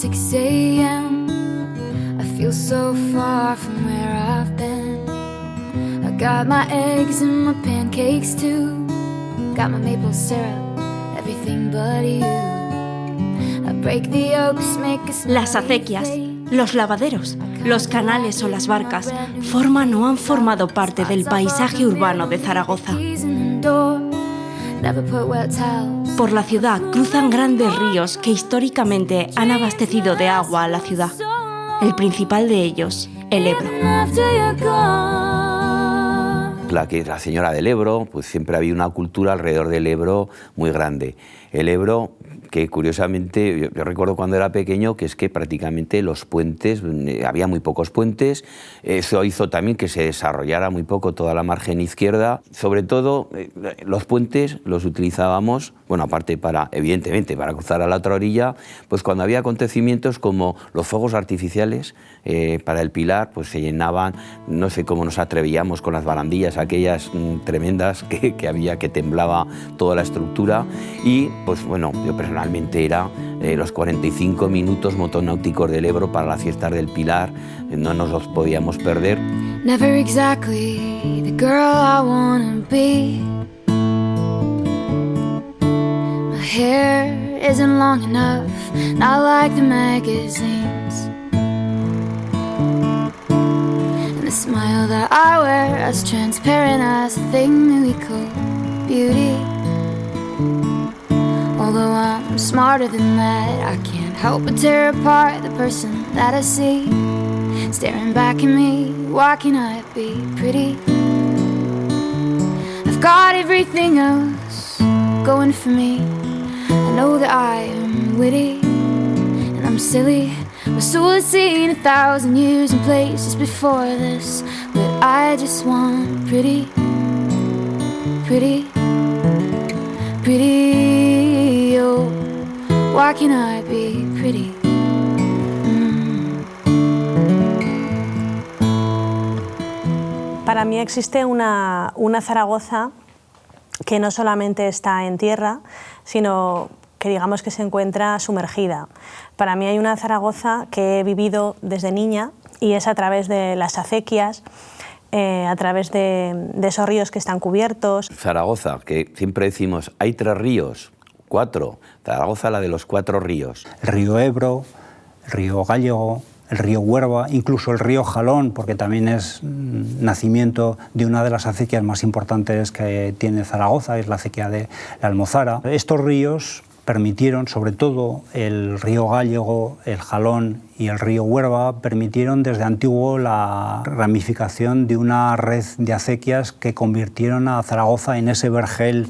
6 a.m. I feel so far from where I've been. I got my eggs and my pancakes too. Got my maple syrup, everything but you. I break the yolks, make a smiley Las acequias, los lavaderos, los canales o las barcas forman o han formado parte del paisaje urbano de Zaragoza. Por la ciudad cruzan grandes ríos que históricamente han abastecido de agua a la ciudad. El principal de ellos, el Ebro. La señora del Ebro, pues siempre había una cultura alrededor del Ebro muy grande. El Ebro, que curiosamente, yo recuerdo cuando era pequeño que es que prácticamente los puentes, había muy pocos puentes, eso hizo también que se desarrollara muy poco toda la margen izquierda. Sobre todo, los puentes los utilizábamos, bueno, aparte evidentemente, para cruzar a la otra orilla, pues cuando había acontecimientos como los fuegos artificiales para el Pilar, pues se llenaban, no sé cómo nos atrevíamos con las barandillas aquellas tremendas que había, que temblaba toda la estructura. Y pues bueno, yo personalmente era los 45 minutos motonáuticos del Ebro para las fiestas del Pilar, no nos los podíamos perder. Never exactly the girl I wanna be. My hair isn't long enough, not like the magazines. And the smile that I wear as transparent as the thing that we call beauty. Although I'm smarter than that, I can't help but tear apart the person that I see staring back at me. Why can't I be pretty? I've got everything else going for me. I know that I am witty and I'm silly. My soul has seen 1,000 years and places before this, but I just want pretty, pretty, pretty. Oh, why can't I be pretty? Para mí existe una Zaragoza que no solamente está en tierra, sino que digamos que se encuentra sumergida. Para mí hay una Zaragoza que he vivido desde niña y es a través de las acequias, a través de esos ríos que están cubiertos. Zaragoza, que siempre decimos, hay 3 ríos, 4. Zaragoza, la de los 4 ríos. El río Ebro, el río Gállego, el río Huerva, incluso el río Jalón, porque también es nacimiento de una de las acequias más importantes que tiene Zaragoza, es la acequia de la Almozara. Estos ríos permitieron, sobre todo el río Gállego, el Jalón y el río Huerva, permitieron desde antiguo la ramificación de una red de acequias que convirtieron a Zaragoza en ese vergel,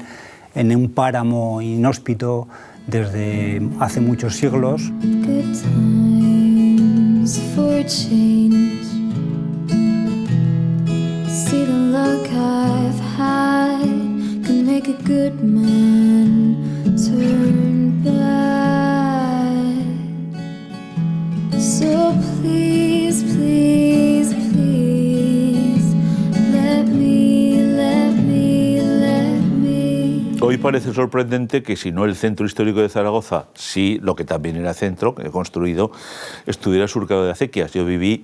en un páramo inhóspito desde hace muchos siglos. For change, see the luck I've had can make a good man turn bad. So please, please, please, let me, let me, let me. Hoy parece sorprendente que si no el centro histórico de Zaragoza, sí lo que también era centro, que he construido, estuviera surcado de acequias. Yo viví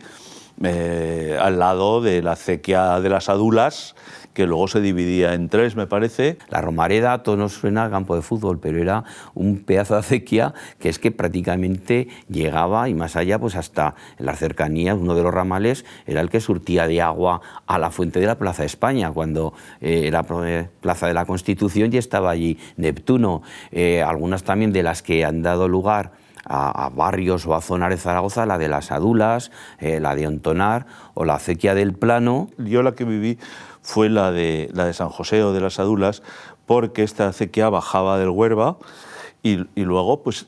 al lado de la acequia de las Adulas, que luego se dividía en 3, me parece. La Romareda, a todos nos suena a campo de fútbol, pero era un pedazo de acequia que es que prácticamente llegaba, y más allá, pues hasta en las cercanías, uno de los ramales era el que surtía de agua a la fuente de la Plaza de España, cuando era Plaza de la Constitución y estaba allí Neptuno. Algunas también de las que han dado lugar a barrios o a zonas de Zaragoza, la de las Adulas, la de Ontonar o la acequia del Plano. Yo la que viví fue la de San José o de las Adulas, porque esta acequia bajaba del Huerva y luego pues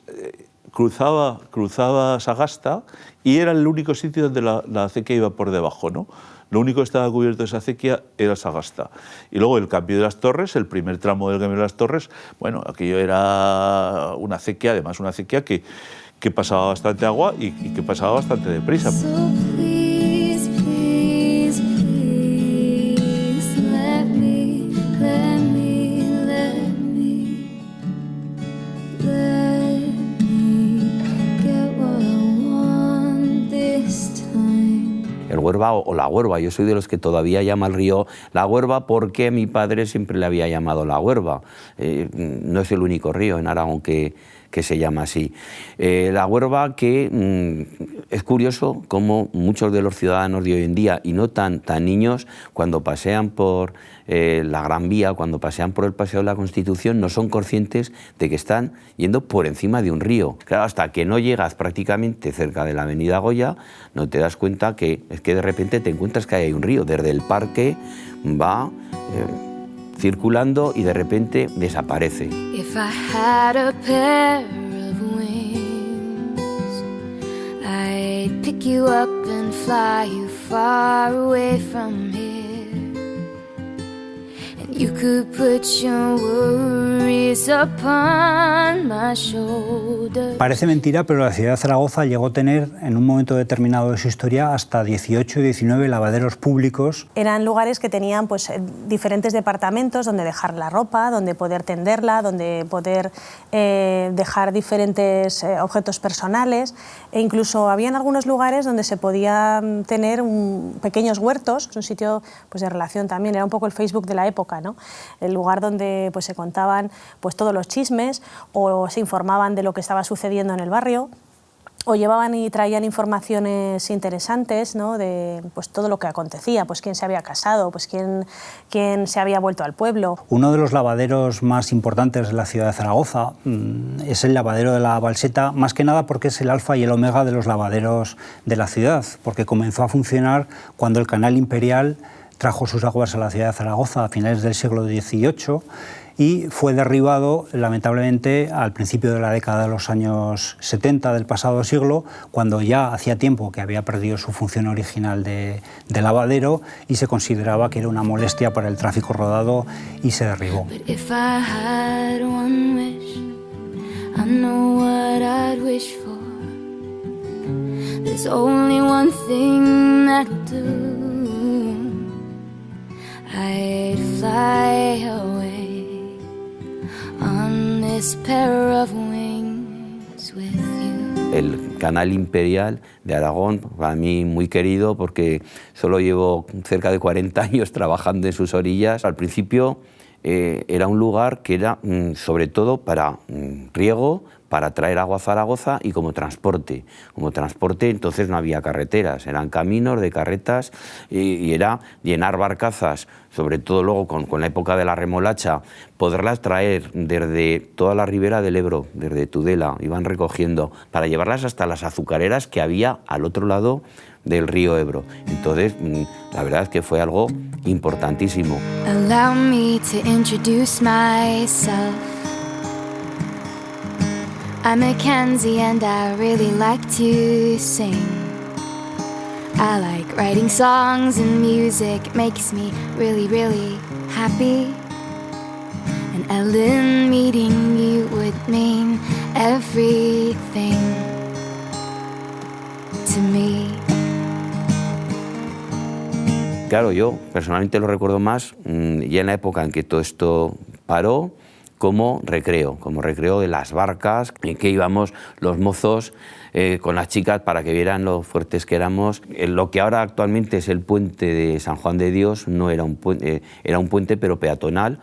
cruzaba Sagasta y era el único sitio donde la acequia iba por debajo, ¿no? Lo único que estaba cubierto de esa acequia era Sagasta. Y luego el cambio de las torres, el primer tramo del cambio de las torres, bueno, aquello era una acequia, además una acequia que pasaba bastante agua y que pasaba bastante deprisa. Let me get what I Huerva o la Huerva. Yo soy de los que todavía llama al río la Huerva porque mi padre siempre le había llamado la Huerva. No es el único río en Aragón que se llama así. La Huerva, que es curioso cómo muchos de los ciudadanos de hoy en día, y no tan niños, cuando pasean por la Gran Vía, cuando pasean por el Paseo de la Constitución, no son conscientes de que están yendo por encima de un río. Claro, hasta que no llegas prácticamente cerca de la Avenida Goya, no te das cuenta que es que de repente te encuentras que hay un río. Desde el parque va circulando y de repente desaparece. If I had a pair of wings, I'd pick you up and fly you far away from here. And you could put your worries upon my shoulder. Parece mentira, pero la ciudad de Zaragoza llegó a tener en un momento determinado de su historia hasta 18 y 19 lavaderos públicos. Eran lugares que tenían pues, diferentes departamentos donde dejar la ropa, donde poder tenderla, donde poder dejar diferentes objetos personales, e incluso habían algunos lugares donde se podían tener pequeños huertos, un sitio pues, de relación también, era un poco el Facebook de la época, ¿no? El lugar donde pues, se contaban pues, todos los chismes o se informaban de lo que estaba sucediendo en el barrio, o llevaban y traían informaciones interesantes, ¿no? De pues, todo lo que acontecía, pues quién se había casado, pues quién se había vuelto al pueblo. Uno de los lavaderos más importantes de la ciudad de Zaragoza es el lavadero de la Balseta, más que nada porque es el alfa y el omega de los lavaderos de la ciudad, porque comenzó a funcionar cuando el Canal Imperial trajo sus aguas a la ciudad de Zaragoza a finales del siglo XVIII y fue derribado, lamentablemente, al principio de la década de los años 70 del pasado siglo, cuando ya hacía tiempo que había perdido su función original de lavadero y se consideraba que era una molestia para el tráfico rodado y se derribó. I'd fly away on this pair of wings with you. El Canal Imperial de Aragón, para mí muy querido porque solo llevo cerca de 40 años trabajando en sus orillas. Al principio era un lugar que era sobre todo para riego, para traer agua a Zaragoza y como transporte. Como transporte entonces no había carreteras, eran caminos de carretas y era llenar barcazas, sobre todo luego con la época de la remolacha, poderlas traer desde toda la ribera del Ebro, desde Tudela, iban recogiendo, para llevarlas hasta las azucareras que había al otro lado del río Ebro. Entonces, la verdad es que fue algo importantísimo. Allow me to introduce myself. I'm Mackenzie and I really like to sing. I like writing songs and music, it makes me really, really happy. And Ellen, meeting you would mean everything to me. Claro, yo personalmente lo recuerdo más ya en la época en que todo esto paró, como recreo de las barcas en que íbamos los mozos con las chicas para que vieran lo fuertes que éramos. Lo que ahora actualmente es el puente de San Juan de Dios no era un puente, era un puente pero peatonal.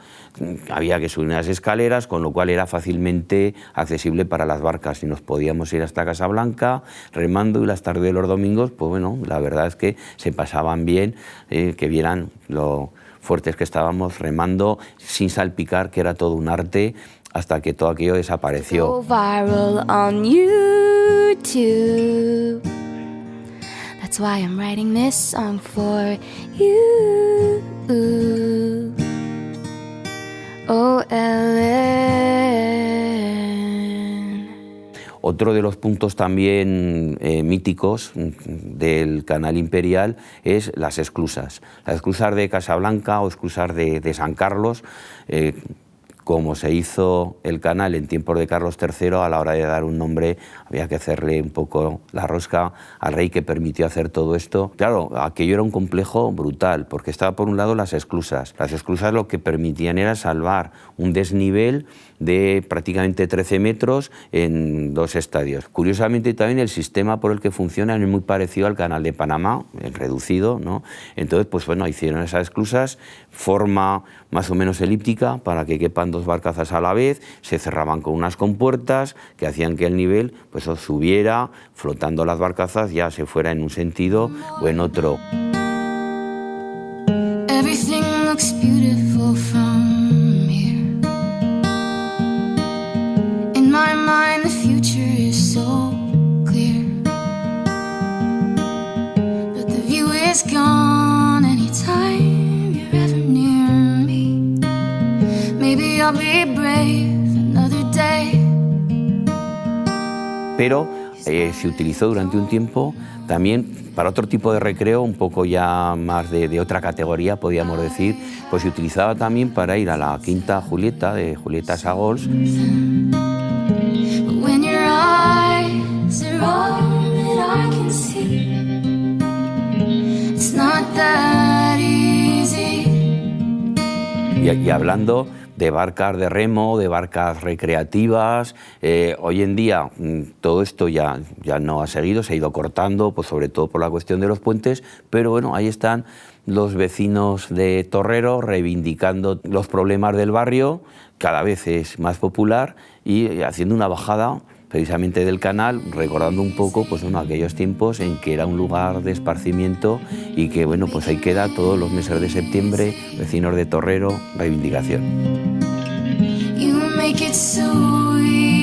Había que subir unas escaleras, con lo cual era fácilmente accesible para las barcas y nos podíamos ir hasta Casablanca remando, y las tardes de los domingos, pues bueno, la verdad es que se pasaban bien, que vieran lo fuertes que estábamos remando sin salpicar, que era todo un arte, hasta que todo aquello desapareció. Go viral on YouTube. That's why I'm writing this song for you. Oh, Ellen. Otro de los puntos también míticos del Canal Imperial es las esclusas. Las esclusas de Casablanca o esclusas de San Carlos, como se hizo el canal en tiempos de Carlos III, a la hora de dar un nombre había que hacerle un poco la rosca al rey que permitió hacer todo esto. Claro, aquello era un complejo brutal, porque estaba por un lado las esclusas. Las esclusas lo que permitían era salvar un desnivel de prácticamente 13 metros en 2 estadios. Curiosamente también el sistema por el que funciona es muy parecido al canal de Panamá, reducido, ¿no? Entonces, pues bueno, hicieron esas esclusas, forma más o menos elíptica para que quepan 2 barcazas a la vez, se cerraban con unas compuertas que hacían que el nivel pues subiera, flotando las barcazas ya se fuera en un sentido o en otro. Everything looks beautiful from here. In my mind the future is so clear, but the view is gone anytime you're ever near me. Maybe I'll be brave another day. Pero se utilizó durante un tiempo también para otro tipo de recreo, un poco ya más de otra categoría, podríamos decir, pues se utilizaba también para ir a la Quinta Julieta, de Julieta Sagols. Y hablando de barcas de remo, de barcas recreativas. Hoy en día todo esto ya no ha seguido, se ha ido cortando, pues sobre todo por la cuestión de los puentes, pero bueno, ahí están los vecinos de Torrero reivindicando los problemas del barrio, cada vez es más popular, y haciendo una bajada precisamente del canal, recordando un poco pues, bueno, aquellos tiempos en que era un lugar de esparcimiento y que bueno, pues ahí queda todos los meses de septiembre, vecinos de Torrero, reivindicación. You make it so easy.